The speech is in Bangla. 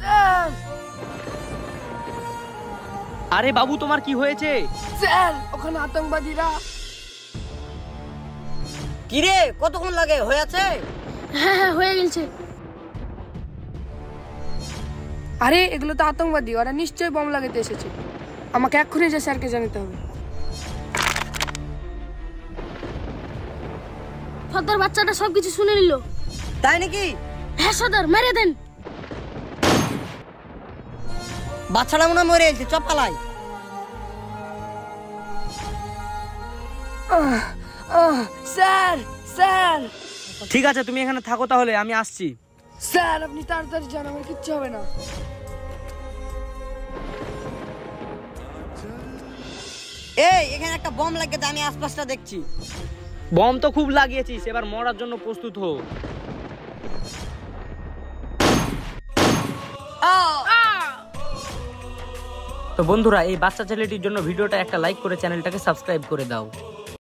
স্যার আরে বাবু তোমার কি হয়েছে? স্যার ওখানে আতঙ্কবাদীরা। কিরে কতক্ষণ লাগে হয়েছে? হ্যাঁ হ্যাঁ হয়ে গেছে। আরে এগুলো তো আতঙ্কবাদী, ওরা নিশ্চয়ই বোম লাগাতে এসেছে। আমাকে এক্ষুনি যে স্যারকে জানাতে হবে। সর্দার বাচ্চাটা সবকিছু শুনে নিল। তাই নাকি? হ্যাঁ সর্দার, মেরে দেন। বাচ্চাটা মনে হয় মরে গেছে, চপ পালাই। স্যার স্যার ঠিক আছে তুমি এখানে থাকো তাহলে, আমি আসছি। স্যার আপনি তাড়াতাড়ি যান, আমার কিচ্ছু হবে না। এই এখানে একটা বম লাগিয়েছে, আমি আশপাশটা দেখছি। বম তো খুব লাগিয়েছিস, এবার মরার জন্য প্রস্তুত হো। তো বন্ধুরা, এই বাচ্চা ছেলেটির জন্য ভিডিওটা একটা লাইক করে চ্যানেলটাকে সাবস্ক্রাইব করে দাও।